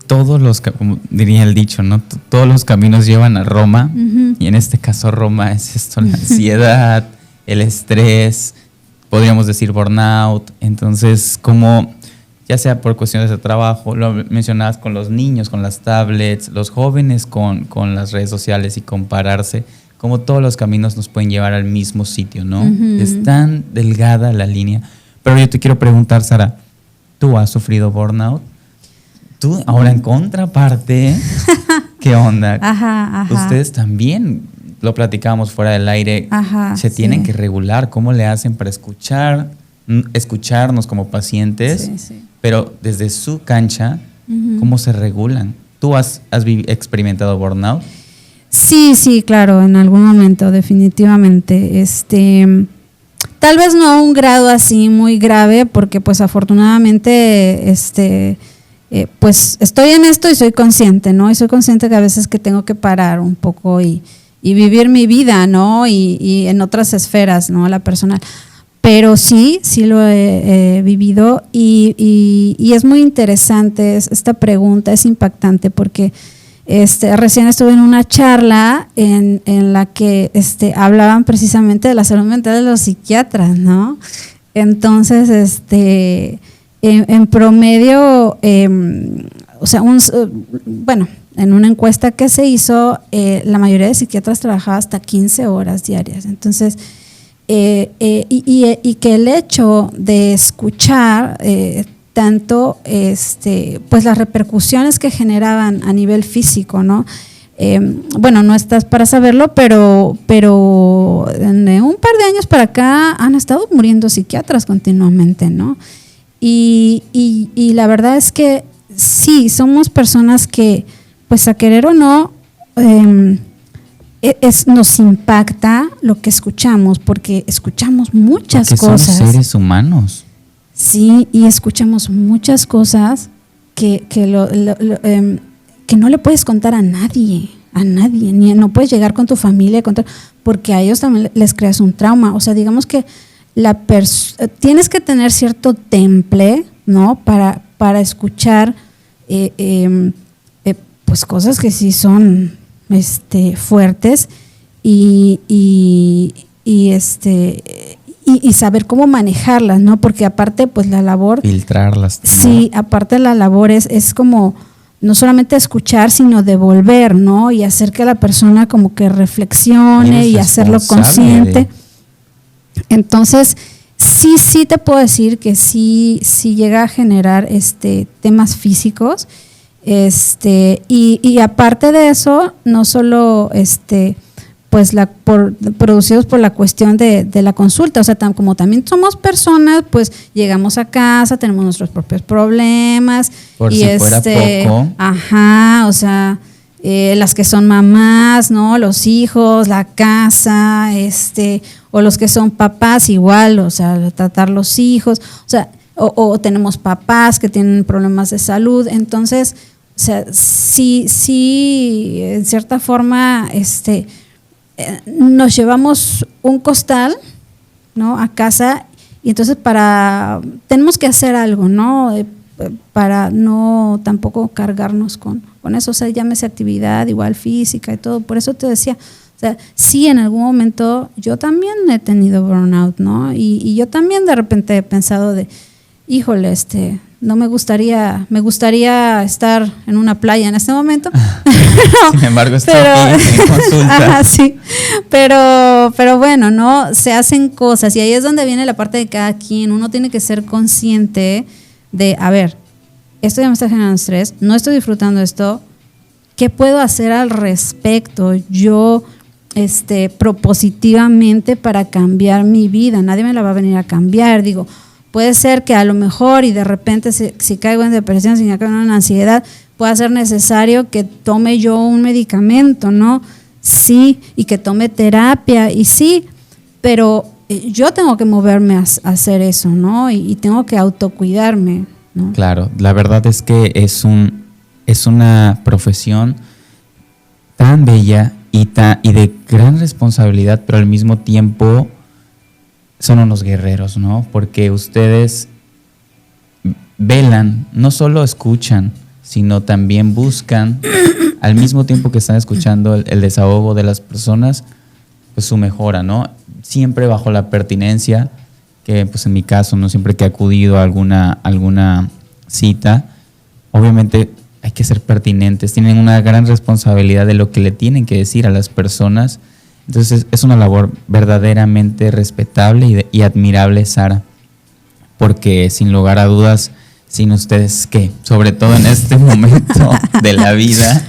como diría el dicho, ¿no? Todos los caminos llevan a Roma, y en este caso Roma es esto, la ansiedad, el estrés, podríamos decir burnout. Entonces, como ya sea por cuestiones de trabajo, lo mencionabas con los niños, con las tablets, los jóvenes con las redes sociales y compararse, como todos los caminos nos pueden llevar al mismo sitio, ¿no? Es tan delgada la línea. Pero yo te quiero preguntar, Sara, ¿tú has sufrido burnout? Tú, ahora en contraparte, ¿qué onda? Ajá. Ustedes también, lo platicábamos fuera del aire, se tienen que regular. ¿Cómo le hacen para escucharnos como pacientes? Sí. Pero desde su cancha, ¿cómo se regulan? ¿Tú has experimentado burnout? Sí, claro, en algún momento, definitivamente. Tal vez no a un grado así muy grave, porque pues afortunadamente pues estoy en esto y soy consciente, ¿no? Y soy consciente que a veces que tengo que parar un poco y vivir mi vida, ¿no? Y en otras esferas, ¿no? La personal. Pero sí lo he vivido y es muy interesante esta pregunta, es impactante porque recién estuve en una charla en la que hablaban precisamente de la salud mental de los psiquiatras, ¿no? Entonces, en promedio, o sea, en una encuesta que se hizo, la mayoría de psiquiatras trabajaba hasta 15 horas diarias. Entonces, y que el hecho de escuchar tanto, pues las repercusiones que generaban a nivel físico, ¿no? No estás para saberlo, pero en un par de años para acá han estado muriendo psiquiatras continuamente, ¿no? Y la verdad es que sí, somos personas que, pues a querer o no, nos impacta lo que escuchamos, porque escuchamos muchas cosas. Somos seres humanos. Sí, y escuchamos muchas cosas que no le puedes contar a nadie, ni no puedes llegar con tu familia a contar, porque a ellos también les creas un trauma. O sea, digamos que tienes que tener cierto temple, ¿no? Para escuchar pues cosas que sí son fuertes y saber cómo manejarlas, ¿no? Porque aparte, pues la labor… Filtrarlas. ¿No? Sí, aparte la labor es como no solamente escuchar, sino devolver, ¿no? Y hacer que la persona como que reflexione y hacerlo consciente. Entonces, sí te puedo decir que sí llega a generar temas físicos, y aparte de eso, no solo pues producidos por la cuestión de la consulta, o sea, como también somos personas, pues llegamos a casa, tenemos nuestros propios problemas. Por si fuera poco. Ajá, o sea, las que son mamás, ¿no? Los hijos, la casa, o los que son papás igual, o sea, tratar los hijos, o sea, o tenemos papás que tienen problemas de salud, entonces, o sea, sí, en cierta forma, nos llevamos un costal, ¿no? A casa, y entonces tenemos que hacer algo, ¿no? Para no tampoco cargarnos con eso, o sea, llámese actividad igual física y todo. Por eso te decía, o sea, sí, en algún momento yo también he tenido burnout, ¿no? Y yo también de repente he pensado híjole, no me gustaría estar en una playa en este momento. Sin embargo, estoy aquí en consulta. Ajá, sí. Pero bueno, ¿no? Se hacen cosas y ahí es donde viene la parte de cada quien. Uno tiene que ser consciente de, a ver, esto ya me está generando estrés, no estoy disfrutando esto, ¿qué puedo hacer al respecto? Yo, propositivamente para cambiar mi vida, nadie me la va a venir a cambiar, digo, puede ser que a lo mejor y de repente si caigo en depresión, si caigo en una ansiedad, pueda ser necesario que tome yo un medicamento, ¿no? Sí, y que tome terapia, y sí, pero yo tengo que moverme a hacer eso, ¿no? Y tengo que autocuidarme, ¿no? Claro, la verdad es que es una profesión tan bella y de gran responsabilidad, pero al mismo tiempo son unos guerreros, ¿no? Porque ustedes velan, no solo escuchan, sino también buscan, al mismo tiempo que están escuchando el desahogo de las personas, pues su mejora, ¿no? Siempre bajo la pertinencia, que pues en mi caso, ¿no? Siempre que he acudido a alguna cita, obviamente hay que ser pertinentes, tienen una gran responsabilidad de lo que le tienen que decir a las personas. Entonces es una labor verdaderamente respetable y admirable, Sara, porque sin lugar a dudas, sin ustedes, ¿qué? Sobre todo en este momento de la vida,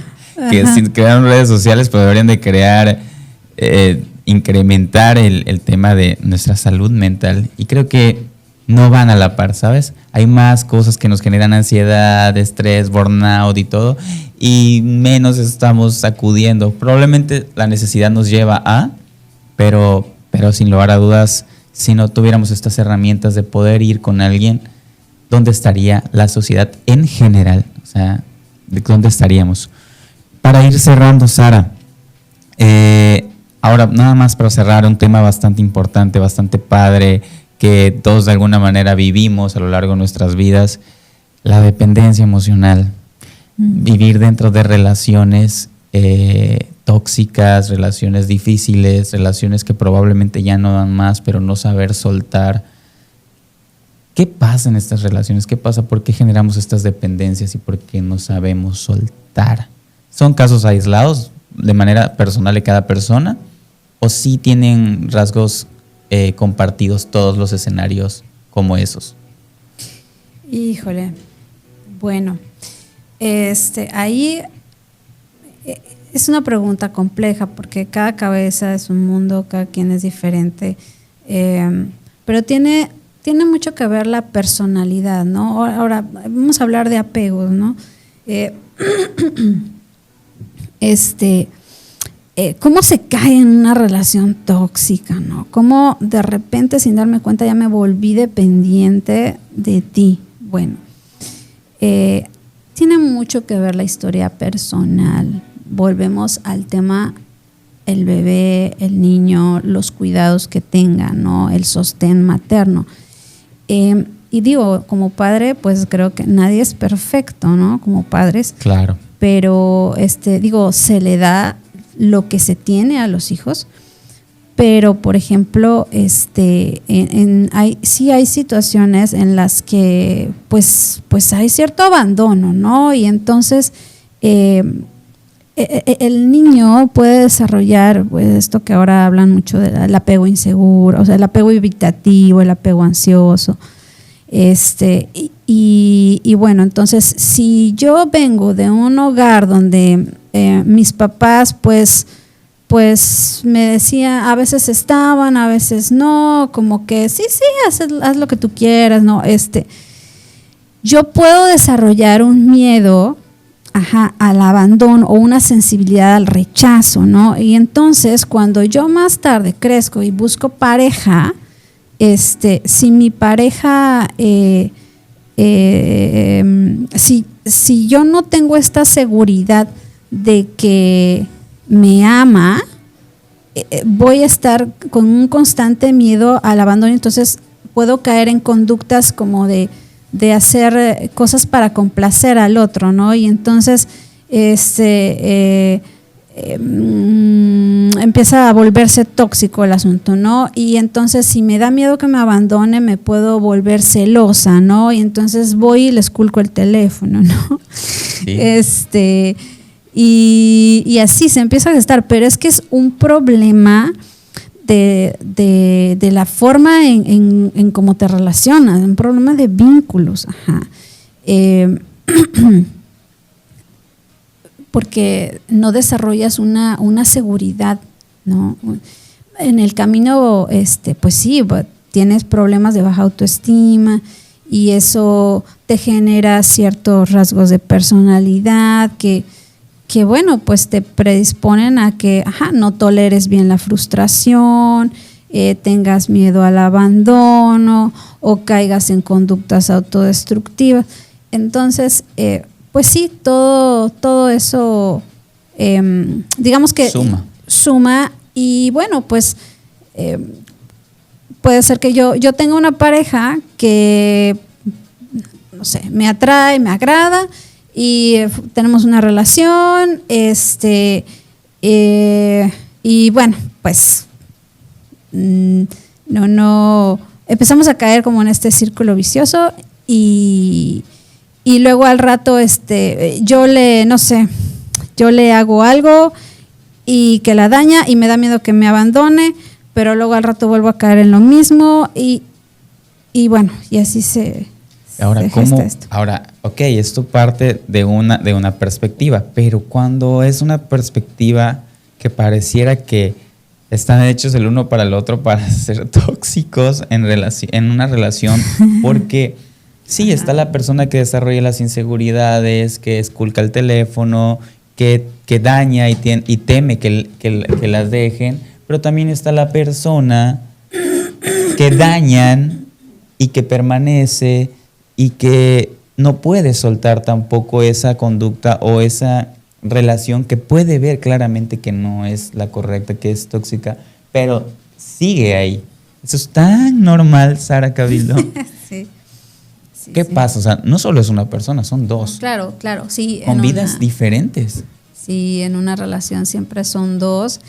que sin crear redes sociales, pues deberían de crear, incrementar el tema de nuestra salud mental. Y creo que no van a la par, ¿sabes? Hay más cosas que nos generan ansiedad, estrés, burnout y todo, y menos estamos acudiendo. Probablemente la necesidad nos lleva pero sin lugar a dudas, si no tuviéramos estas herramientas de poder ir con alguien, ¿dónde estaría la sociedad en general? O sea, ¿dónde estaríamos? Para ir cerrando, Sara, ahora nada más para cerrar un tema bastante importante, bastante padre, que todos de alguna manera vivimos a lo largo de nuestras vidas, la dependencia emocional. Vivir dentro de relaciones tóxicas, relaciones difíciles, relaciones que probablemente ya no dan más, pero no saber soltar. ¿Qué pasa en estas relaciones? ¿Qué pasa? ¿Por qué generamos estas dependencias y por qué no sabemos soltar? ¿Son casos aislados de manera personal de cada persona o sí tienen rasgos compartidos todos los escenarios como esos? Híjole, bueno, ahí es una pregunta compleja porque cada cabeza es un mundo, cada quien es diferente, pero tiene mucho que ver la personalidad, ¿no? Ahora vamos a hablar de apegos, ¿no? ¿Cómo se cae en una relación tóxica, ¿no? ¿Cómo de repente sin darme cuenta ya me volví dependiente de ti? Bueno, tiene mucho que ver la historia personal. Volvemos al tema, el bebé, el niño, los cuidados que tenga, ¿no? El sostén materno. Y digo, como padre, pues creo que nadie es perfecto, ¿no? Como padres. Claro. Pero, digo, se le da lo que se tiene a los hijos, pero por ejemplo, sí hay situaciones en las que pues hay cierto abandono, ¿no? Y entonces el niño puede desarrollar pues, esto que ahora hablan mucho del apego inseguro, o sea, el apego evitativo, el apego ansioso. Y bueno, entonces, si yo vengo de un hogar donde mis papás, pues me decían, a veces estaban, a veces no, como que sí, haz lo que tú quieras, ¿no? Yo puedo desarrollar un miedo al abandono o una sensibilidad al rechazo, ¿no? Y entonces, cuando yo más tarde crezco y busco pareja, si mi pareja, si yo no tengo esta seguridad de que me ama, voy a estar con un constante miedo al abandono, entonces puedo caer en conductas como de hacer cosas para complacer al otro, ¿no? Y entonces empieza a volverse tóxico el asunto, ¿no? Y entonces si me da miedo que me abandone, me puedo volver celosa, ¿no? Y entonces voy y le esculco el teléfono, ¿no? Sí. Y así se empieza a gestar, pero es que es un problema de la forma en cómo te relacionas, un problema de vínculos, porque no desarrollas una seguridad, ¿no? En el camino, pues sí, tienes problemas de baja autoestima y eso te genera ciertos rasgos de personalidad que bueno, pues te predisponen a que no toleres bien la frustración, tengas miedo al abandono o caigas en conductas autodestructivas. Entonces, pues sí, todo eso, digamos que suma y bueno, pues puede ser que yo tenga una pareja que, no sé, me atrae, me agrada, y tenemos una relación, y bueno, pues no empezamos a caer como en este círculo vicioso y luego al rato yo le hago algo y que la daña y me da miedo que me abandone, pero luego al rato vuelvo a caer en lo mismo y bueno, y así se Ahora, ¿cómo? Ahora, ok, esto parte de una perspectiva, pero cuando es una perspectiva que pareciera que están hechos el uno para el otro para ser tóxicos en una relación, porque sí, está la persona que desarrolla las inseguridades, que esculca el teléfono, que daña y teme que las dejen, pero también está la persona que dañan y que permanece y que no puede soltar tampoco esa conducta o esa relación que puede ver claramente que no es la correcta, que es tóxica, pero sigue ahí. Eso es tan normal, Sara Cabildo. Sí. ¿Qué pasa? O sea, no solo es una persona, son dos. Claro, sí. Con vidas diferentes. Sí, en una relación siempre son dos.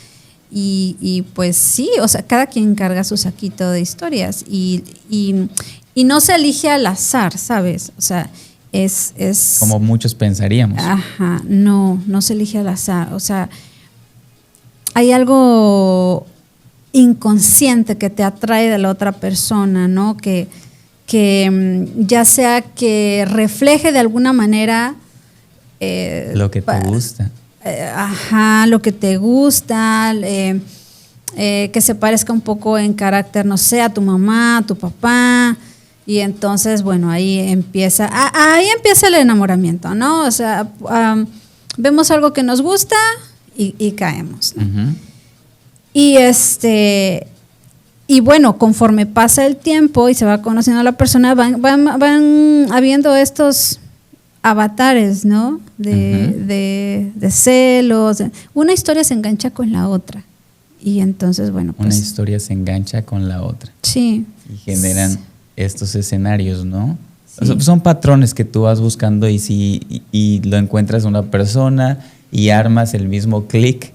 Y pues sí, o sea, cada quien carga su saquito de historias y no se elige al azar, ¿sabes? O sea, es como muchos pensaríamos. No se elige al azar. O sea, hay algo inconsciente que te atrae de la otra persona, ¿no? Que ya sea que refleje de alguna manera lo que te gusta. Lo que te gusta, que se parezca un poco en carácter, no sé, a tu mamá, a tu papá. Y entonces, bueno, ahí empieza el enamoramiento, ¿no? O sea, vemos algo que nos gusta y caemos, ¿no? Uh-huh. Y bueno, conforme pasa el tiempo y se va conociendo a la persona, van habiendo estos avatares, ¿no? De celos. Una historia se engancha con la otra. Y entonces, bueno, pues... Una historia se engancha con la otra. Sí. Y generan estos escenarios, ¿no? Sí. O sea, son patrones que tú vas buscando y lo encuentras en una persona y armas el mismo clic.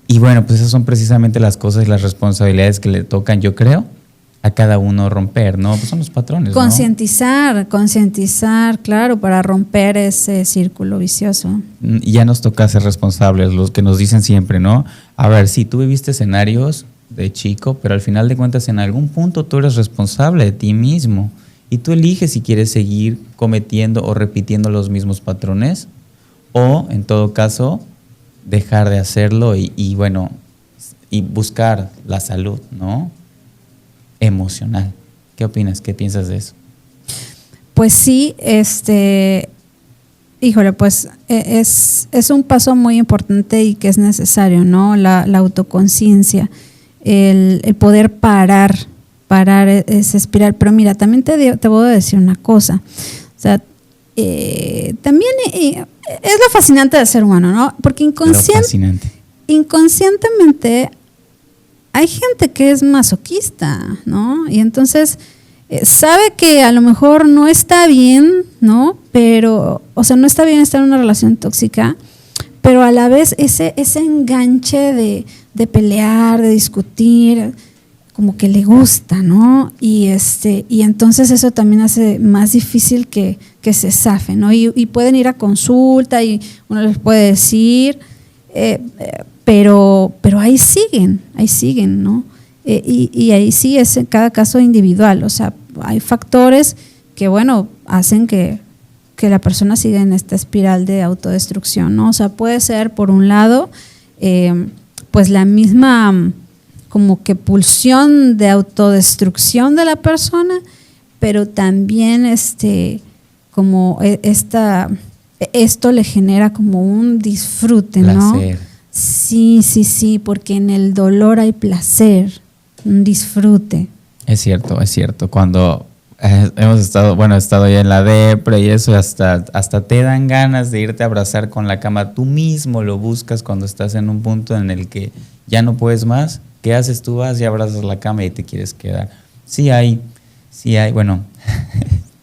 Y bueno, pues esas son precisamente las cosas y las responsabilidades que le tocan, yo creo, a cada uno romper, ¿no? Pues son los patrones, concientizar, claro, para romper ese círculo vicioso. Y ya nos toca ser responsables, los que nos dicen siempre, ¿no? A ver, sí, tú viviste escenarios de chico, pero al final de cuentas en algún punto tú eres responsable de ti mismo y tú eliges si quieres seguir cometiendo o repitiendo los mismos patrones o, en todo caso, dejar de hacerlo y bueno, y buscar la salud, ¿no? Emocional. ¿Qué opinas? ¿Qué piensas de eso? Pues sí, híjole, pues es un paso muy importante y que es necesario, ¿no? La autoconciencia, el poder parar esa espiral. Pero mira, también te voy a decir una cosa. O sea, también es lo fascinante del ser humano, ¿no? Porque inconscientemente hay gente que es masoquista, ¿no? Y entonces sabe que a lo mejor no está bien, ¿no? Pero, o sea, no está bien estar en una relación tóxica, pero a la vez ese enganche de pelear, de discutir, como que le gusta, ¿no? Y entonces eso también hace más difícil que se zafe, ¿no? Y pueden ir a consulta y uno les puede decir, pero ahí siguen, ¿no? Y ahí sí es en cada caso individual, o sea, hay factores que, bueno, hacen que la persona siga en esta espiral de autodestrucción, ¿no? O sea, puede ser, por un lado, pues la misma como que pulsión de autodestrucción de la persona, pero también como esto le genera como un disfrute, ¿no? Placer. Sí, porque en el dolor hay placer, un disfrute. Es cierto. Cuando he estado ya en la depre y eso, hasta te dan ganas de irte a abrazar con la cama. Tú mismo lo buscas cuando estás en un punto en el que ya no puedes más. ¿Qué haces? Tú vas y abrazas la cama y te quieres quedar. Sí hay, bueno,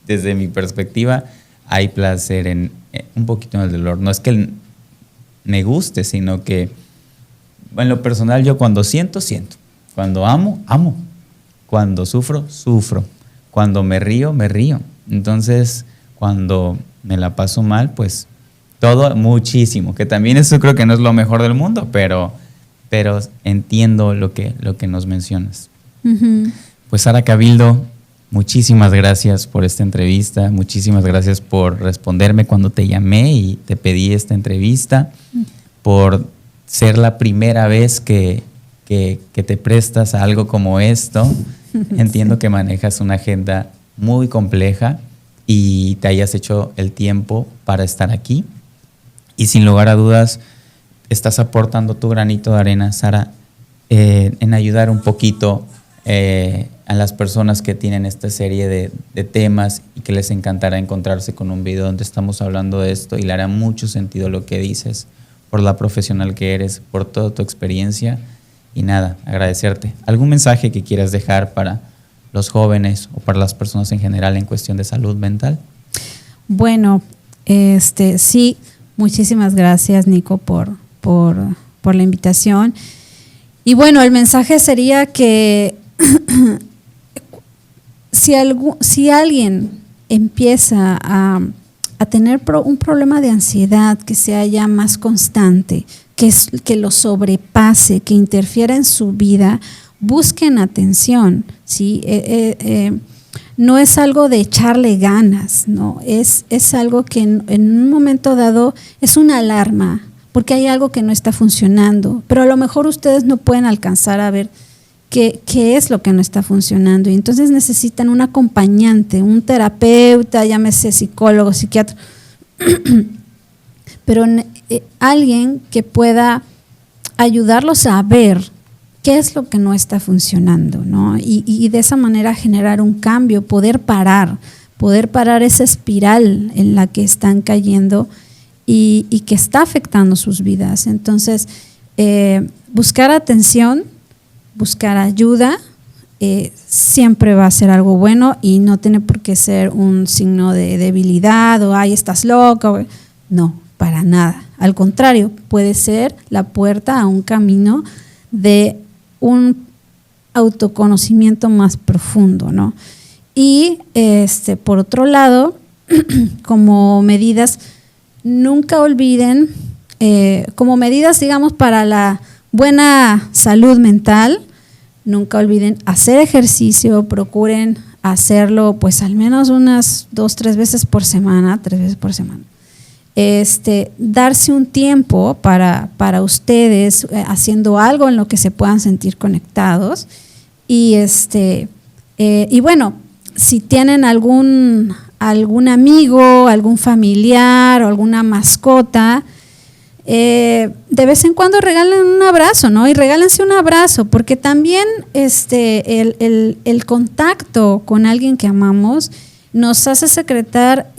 desde mi perspectiva, hay placer en un poquito en el dolor. No es que me guste, sino que en lo personal yo cuando siento. Cuando amo. Cuando sufro. Cuando me río. Entonces, cuando me la paso mal, pues todo muchísimo. Que también eso creo que no es lo mejor del mundo, pero entiendo lo que nos mencionas. Uh-huh. Pues Sara Cabildo, muchísimas gracias por esta entrevista, muchísimas gracias por responderme cuando te llamé y te pedí esta entrevista, por ser la primera vez que te prestas a algo como esto. Entiendo sí. que manejas una agenda muy compleja y te hayas hecho el tiempo para estar aquí. Y sin lugar a dudas, estás aportando tu granito de arena, Sara, en ayudar un poquito a las personas que tienen esta serie de temas y que les encantará encontrarse con un video donde estamos hablando de esto y le hará mucho sentido lo que dices, por la profesional que eres, por toda tu experiencia. Y nada, agradecerte. ¿Algún mensaje que quieras dejar para los jóvenes o para las personas en general en cuestión de salud mental? Bueno, sí, muchísimas gracias, Nico, por la invitación. Y bueno, el mensaje sería que si alguien empieza a tener un problema de ansiedad que sea ya más constante, que lo sobrepase, que interfiera en su vida, busquen atención, ¿sí? No es algo de echarle ganas, ¿no? Es algo que en un momento dado es una alarma, porque hay algo que no está funcionando, pero a lo mejor ustedes no pueden alcanzar a ver qué es lo que no está funcionando, y entonces necesitan un acompañante, un terapeuta, llámese psicólogo, psiquiatra, pero alguien que pueda ayudarlos a ver qué es lo que no está funcionando, ¿no? Y de esa manera generar un cambio, poder parar esa espiral en la que están cayendo y que está afectando sus vidas. Entonces, buscar atención, buscar ayuda, siempre va a ser algo bueno y no tiene por qué ser un signo de debilidad o ay, estás loca. No, para nada. Al contrario, puede ser la puerta a un camino de un autoconocimiento más profundo, ¿no? Y por otro lado, como medidas, nunca olviden, como medidas, digamos, para la buena salud mental, nunca olviden hacer ejercicio, procuren hacerlo pues al menos unas 2-3 veces por semana, 3 veces por semana. Darse un tiempo para ustedes, haciendo algo en lo que se puedan sentir conectados. Y bueno, si tienen algún amigo, algún familiar o alguna mascota, de vez en cuando regalen un abrazo, ¿no? Y regálense un abrazo, porque también el contacto con alguien que amamos nos hace secretar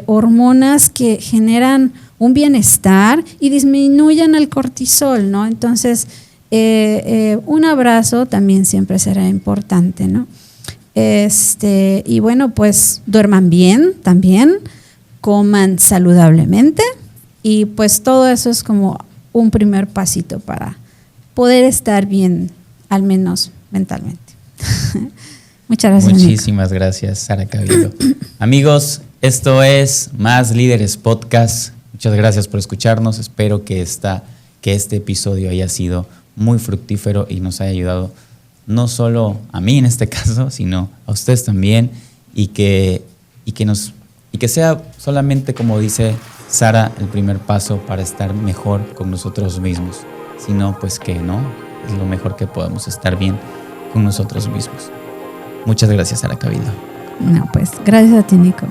hormonas que generan un bienestar y disminuyen el cortisol, ¿no? Entonces, un abrazo también siempre será importante, ¿no? Y bueno, pues duerman bien también, coman saludablemente y pues todo eso es como un primer pasito para poder estar bien, al menos mentalmente. Muchas gracias. Muchísimas gracias, Sara Cabildo. Amigos, esto es Más Líderes Podcast. Muchas gracias por escucharnos. Espero que este episodio haya sido muy fructífero y nos haya ayudado no solo a mí en este caso, sino a ustedes también, y que sea solamente, como dice Sara, el primer paso para estar mejor con nosotros mismos, sino pues que no, es lo mejor que podemos, estar bien con nosotros mismos. Muchas gracias, Sara Cabildo. No, pues gracias a ti, Nico.